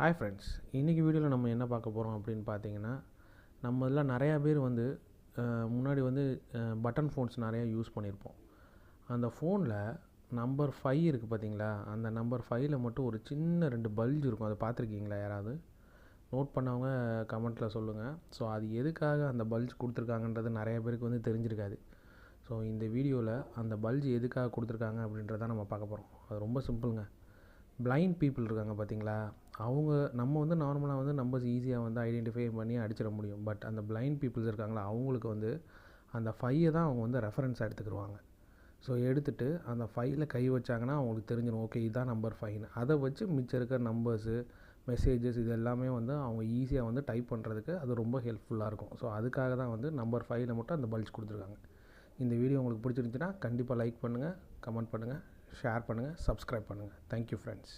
Hi friends, இன்றைக்கி வீடியோவில் நம்ம என்ன பார்க்க போகிறோம் அப்படின்னு பார்த்தீங்கன்னா, நம்ம இதில் நிறையா பேர் வந்து முன்னாடி வந்து பட்டன் ஃபோன்ஸ் நிறையா யூஸ் பண்ணியிருப்போம். அந்த ஃபோனில் நம்பர் 5 இருக்குது பார்த்தீங்களா, அந்த நம்பர் 5ல் மட்டும் ஒரு சின்ன 2 பல்ஜ் இருக்கும். அதை பார்த்துருக்கீங்களா? யாராவது நோட் பண்ணவங்க கமெண்ட்டில் சொல்லுங்கள். ஸோ அது எதுக்காக அந்த பல்ஜ் கொடுத்துருக்காங்கன்றது நிறைய பேருக்கு வந்து தெரிஞ்சிருக்காது. ஸோ இந்த வீடியோவில் அந்த பல்ஜ் எதுக்காக கொடுத்துருக்காங்க அப்படின்றத நம்ம பார்க்க போகிறோம். அது ரொம்ப சிம்பிளுங்க. பிளைண்ட் பீப்புள் இருக்காங்க பார்த்தீங்களா, அவங்க நம்ம வந்து நார்மலாக வந்து நம்பர்ஸ் ஈஸியாக வந்து ஐடென்டிஃபை பண்ணி அடிச்சிட முடியும். பட் அந்த பிளைண்ட் பீப்புள்ஸ் இருக்காங்களா, அவங்களுக்கு வந்து அந்த 5 தான் அவங்க வந்து ரெஃபரன்ஸாக எடுத்துக்கிடுவாங்க. ஸோ எடுத்துகிட்டு அந்த 5ல் கை வச்சாங்கன்னா அவங்களுக்கு தெரிஞ்சிடும், ஓகே இதுதான் நம்பர் 5ன்னு. அதை வச்சு மிச்சம் இருக்கிற நம்பர்ஸு, மெசேஜஸ் இது எல்லாமே வந்து அவங்க ஈஸியாக வந்து டைப் பண்ணுறதுக்கு அது ரொம்ப ஹெல்ப்ஃபுல்லாக இருக்கும். ஸோ அதுக்காக தான் வந்து நம்பர் 5ல் மட்டும் அந்த பல்ஜ் கொடுத்துருக்காங்க. இந்த வீடியோ உங்களுக்கு பிடிச்சிருந்துச்சுன்னா கண்டிப்பாக லைக் பண்ணுங்கள், கமெண்ட் பண்ணுங்கள், ஷேர் பண்ணுங்கள், சப்ஸ்கிரைப் பண்ணுங்கள். Thank you friends.